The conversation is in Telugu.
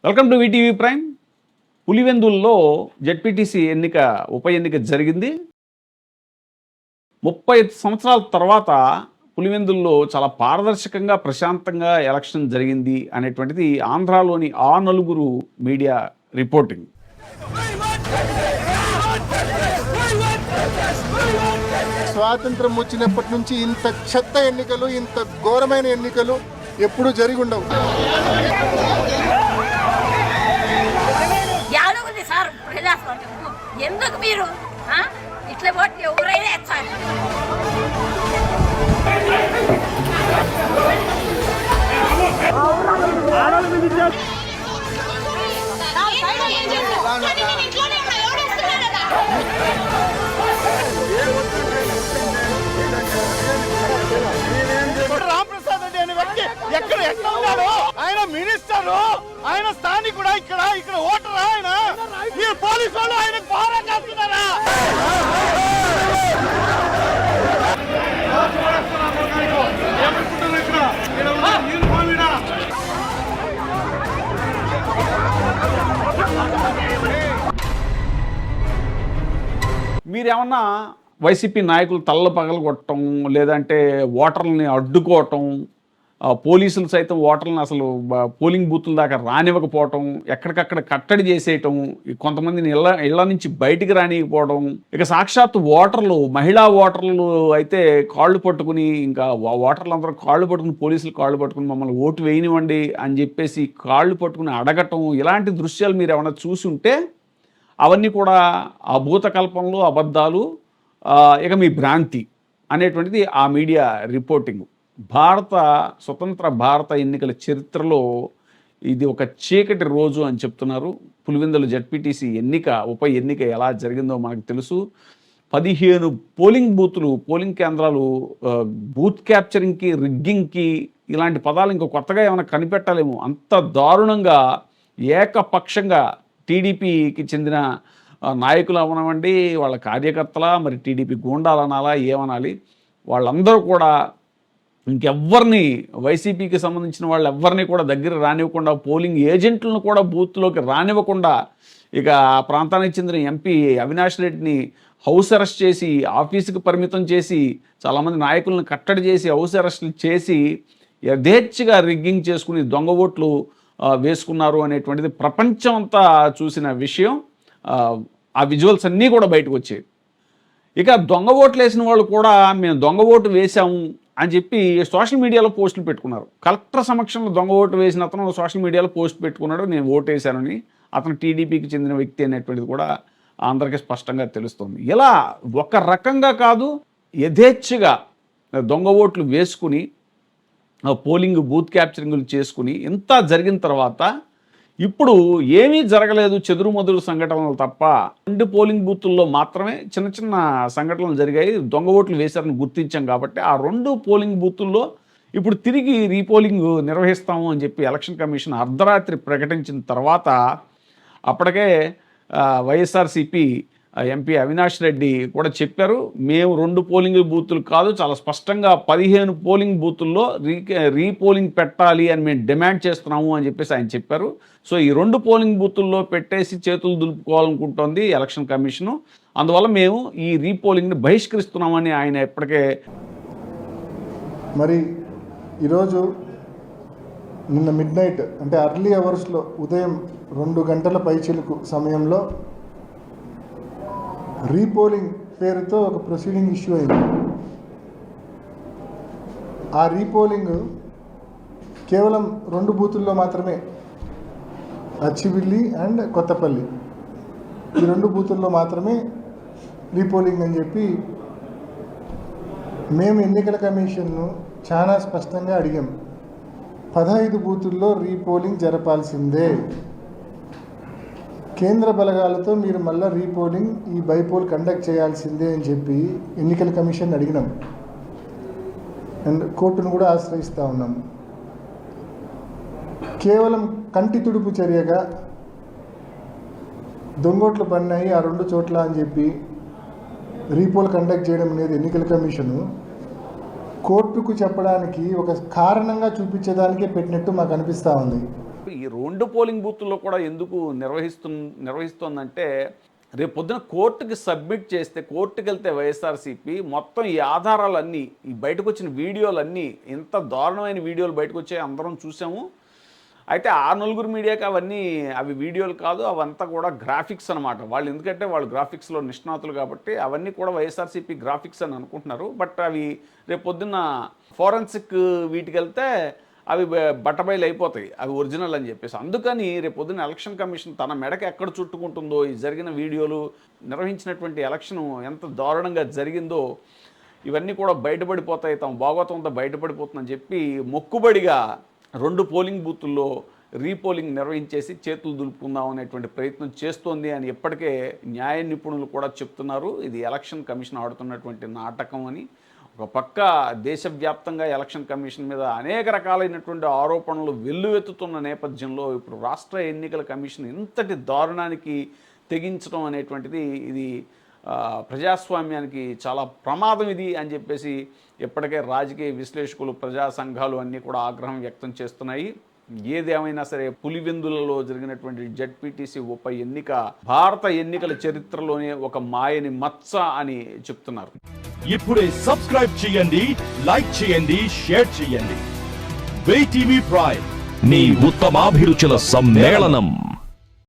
Welcome to VTV prime. పులివెందుల్లో జెడ్పీటీసీ ఉప ఎన్నిక జరిగింది. 35 సంవత్సరాల తర్వాత పులివెందుల్లో చాలా పారదర్శకంగా ప్రశాంతంగా ఎలక్షన్ జరిగింది అనేటువంటిది ఆంధ్రాలోని ఆ నలుగురు మీడియా రిపోర్టింగ్. స్వాతంత్రం వచ్చినప్పటి నుంచి ఇంత చెత్త ఎన్నికలు, ఇంత ఘోరమైన ఎన్నికలు ఎప్పుడూ జరిగి ఉండవు. ఎందుకు మీరు ఇట్లా పోటీ ఎవరైనా ఎత్తారు? రామప్రసాద్ రెడ్డి అనే వ్యక్తి ఎక్కడ ఉన్నాడు? ఆయన మినిస్టర్, ఆయన స్థానికుడా? ఇక్కడ ఓటరా ఆయన? ఈ పోలీసు వాళ్ళు ఆయన పోరా చేస్తున్నారా? మీరేమన్నా వైసీపీ నాయకులు తల్ల పగలు కొట్టడం, లేదంటే ఓటర్లని అడ్డుకోవటం, పోలీసులు సైతం ఓటర్లను అసలు పోలింగ్ బూతుల దాకా రానివ్వకపోవటం, ఎక్కడికక్కడ కట్టడి చేసేయటం, కొంతమందిని ఇళ్ల నుంచి బయటికి రానియకపోవడం, ఇక సాక్షాత్తు ఓటర్లు, మహిళా ఓటర్లు అయితే కాళ్ళు పట్టుకుని, ఇంకా ఓటర్లు అందరూ కాళ్ళు పట్టుకుని, పోలీసులు కాళ్ళు పట్టుకుని మమ్మల్ని ఓటు వేయనివ్వండి అని చెప్పేసి కాళ్ళు పట్టుకుని అడగటం, ఇలాంటి దృశ్యాలు మీరు ఏమైనా చూసి ఉంటే అవన్నీ కూడా అభూతకల్పనలు, అబద్ధాలు, ఇక మీ భ్రాంతి అనేటువంటిది ఆ మీడియా రిపోర్టింగ్. స్వతంత్ర భారత ఎన్నికల చరిత్రలో ఇది ఒక చీకటి రోజు అని చెప్తున్నారు. పులివెందుల జెడ్పీటీసీ ఉప ఎన్నిక ఎలా జరిగిందో మనకు తెలుసు. 15 పోలింగ్ కేంద్రాలు, బూత్ క్యాప్చరింగ్కి, రిగ్గింగ్కి, ఇలాంటి పదాలు ఇంకా కొత్తగా ఏమైనా కనిపెట్టాలేమో, అంత దారుణంగా ఏకపక్షంగా టీడీపీకి చెందిన నాయకులు అవనవండి, వాళ్ళ కార్యకర్తల, మరి టీడీపీ గూండాలు అనాలా, ఏమనాలి, వాళ్ళందరూ కూడా ఇంకెవ్వరిని, వైసీపీకి సంబంధించిన వాళ్ళు ఎవరిని కూడా దగ్గర రానివ్వకుండా, పోలింగ్ ఏజెంట్లను కూడా బూత్లోకి రానివ్వకుండా, ఇక ఆ ప్రాంతానికి చెందిన ఎంపీ అవినాష్ రెడ్డిని హౌస్ అరెస్ట్ చేసి, ఆఫీసుకి పరిమితం చేసి, చాలామంది నాయకులను కట్టడి చేసి, హౌస్ అరెస్టులు చేసి, యథేచ్ఛగా రిగ్గింగ్ చేసుకుని దొంగ ఓట్లు వేసుకున్నారు అనేటువంటిది ప్రపంచం అంతా చూసిన విషయం. ఆ విజువల్స్ అన్నీ కూడా బయటకు వచ్చాయి. ఇక దొంగ ఓట్లు వేసిన వాళ్ళు కూడా మేము దొంగ ఓటు వేసాము అని చెప్పి సోషల్ మీడియాలో పోస్టులు పెట్టుకున్నారు. కలెక్టర్ సమక్షంలో దొంగ ఓటు వేసిన అతను సోషల్ మీడియాలో పోస్ట్ పెట్టుకున్నాడు, నేను ఓటు వేశానని. అతను టీడీపీకి చెందిన వ్యక్తి అనేటువంటిది కూడా అందరికీ స్పష్టంగా తెలుస్తుంది. ఇలా ఒక రకంగా కాదు, యథేచ్ఛగా దొంగ ఓట్లు వేసుకుని, పోలింగ్ బూత్ క్యాప్చరింగ్లు చేసుకుని, ఇంత జరిగిన తర్వాత ఇప్పుడు ఏమీ జరగలేదు, చెదురుమదురు సంఘటనలు తప్ప 2 పోలింగ్ బూతుల్లో మాత్రమే చిన్న చిన్న సంఘటనలు జరిగాయి. దొంగ ఓట్లు వేశారని గుర్తించాం కాబట్టి ఆ 2 పోలింగ్ బూతుల్లో ఇప్పుడు తిరిగి రీపోలింగ్ నిర్వహిస్తాము అని చెప్పి ఎలక్షన్ కమిషన్ అర్ధరాత్రి ప్రకటించిన తర్వాత అప్పటికే వైఎస్ఆర్సీపీ ఎంపీ అవినాష్ రెడ్డి కూడా చెప్పారు, మేము 2 పోలింగ్ బూతులు కాదు, చాలా స్పష్టంగా 15 పోలింగ్ బూతుల్లో రీపోలింగ్ పెట్టాలి అని మేము డిమాండ్ చేస్తున్నాము అని చెప్పేసి ఆయన చెప్పారు. సో ఈ 2 పోలింగ్ బూతుల్లో పెట్టేసి చేతులు దులుపుకోవాలనుకుంటోంది ఎలక్షన్ కమిషను. అందువల్ల మేము ఈ రీపోలింగ్ని బహిష్కరిస్తున్నామని ఆయన ఎప్పటికే. మరి ఈరోజు నిన్న మిడ్నైట్, అంటే అర్లీ అవర్స్లో, ఉదయం 2 గంటల పైచిలుకు సమయంలో రీపోలింగ్ పేరుతో ఒక ప్రొసీడింగ్ ఇష్యూ అయింది. ఆ రీపోలింగ్ కేవలం 2 బూతుల్లో మాత్రమే, అచ్చివిల్లి అండ్ కొత్తపల్లి, ఈ 2 బూతుల్లో మాత్రమే రీపోలింగ్ అని చెప్పి మేము ఎన్నికల కమిషన్ను చాలా స్పష్టంగా అడిగాం. 15 బూతుల్లో రీపోలింగ్ జరపాల్సిందే, కేంద్ర బలగాలతో మీరు మళ్ళీ రీపోలింగ్, ఈ బైపోల్ కండక్ట్ చేయాల్సిందే అని చెప్పి ఎన్నికల కమిషన్ అడిగినాం. అండ్ కోర్టును కూడా ఆశ్రయిస్తూ ఉన్నాం. కేవలం కంటి తుడుపు చర్యగా దొంగోట్లు పడినాయి ఆ 2 చోట్ల అని చెప్పి రీపోల్ కండక్ట్ చేయడం అనేది ఎన్నికల కమిషను కోర్టుకు చెప్పడానికి ఒక కారణంగా చూపించేదానికే పెట్టినట్టు మాకు అనిపిస్తూ ఉంది. ఈ 2 పోలింగ్ బూత్ల్లో కూడా ఎందుకు నిర్వహిస్తోందంటే రేపు పొద్దున కోర్టుకి సబ్మిట్ చేస్తే, కోర్టుకి వెళ్తే వైఎస్ఆర్సీపీ మొత్తం ఈ ఆధారాలన్నీ, ఈ బయటకు వచ్చిన వీడియోలన్నీ, ఇంత దారుణమైన వీడియోలు బయటకు వచ్చాయి, అందరం చూసాము. అయితే ఆ నలుగురు మీడియాకి అవి వీడియోలు కాదు, అవంతా కూడా గ్రాఫిక్స్ అనమాట. వాళ్ళు ఎందుకంటే వాళ్ళు గ్రాఫిక్స్లో నిష్ణాతులు కాబట్టి అవన్నీ కూడా వైఎస్ఆర్సీపీ గ్రాఫిక్స్ అని అనుకుంటున్నారు. బట్ అవి రేపు పొద్దున్న ఫోరెన్సిక్ వీటికి వెళ్తే అవి బట్టబయలు అయిపోతాయి, అవి ఒరిజినల్ అని చెప్పేసి. అందుకని రేపు పొద్దున్న ఎలక్షన్ కమిషన్ తన మెడకి ఎక్కడ చుట్టుకుంటుందో, ఈ జరిగిన వీడియోలు, నిర్వహించినటువంటి ఎలక్షన్ ఎంత దారుణంగా జరిగిందో ఇవన్నీ కూడా బయటపడిపోతాయి, తమ భాగవతంతో బయటపడిపోతుందని చెప్పి మొక్కుబడిగా 2 పోలింగ్ బూతుల్లో రీపోలింగ్ నిర్వహించేసి చేతులు దులుపుకుందాం అనేటువంటి ప్రయత్నం చేస్తోంది అని ఇప్పటికే న్యాయ నిపుణులు కూడా చెప్తున్నారు. ఇది ఎలక్షన్ కమిషన్ ఆడుతున్నటువంటి నాటకం అని. ఒక పక్క దేశవ్యాప్తంగా ఎలక్షన్ కమిషన్ మీద అనేక రకాలైనటువంటి ఆరోపణలు వెల్లువెత్తుతున్న నేపథ్యంలో ఇప్పుడు రాష్ట్ర ఎన్నికల కమిషన్ ఇంతటి దారుణానికి తెగించడం అనేటువంటిది ఇది ప్రజాస్వామ్యానికి చాలా ప్రమాదం ఇది అని చెప్పేసి ఇప్పటికే రాజకీయ విశ్లేషకులు, ప్రజా సంఘాలు అన్నీ కూడా ఆగ్రహం వ్యక్తం చేస్తున్నాయి. ఏదేమైనా సరే పులివెందులలో జరిగినటువంటి జెడ్పీటీసీ ఉప ఎన్నిక భారత ఎన్నికల చరిత్రలోనే ఒక మాయని మచ్చ అని చెప్తున్నారు. ఇప్పుడే సబ్స్క్రైబ్ చేయండి, లైక్ చేయండి, షేర్ చేయండి. VTV ప్రైమ్, నీ ఉత్తమాభిరుచుల సమ్మేళనం.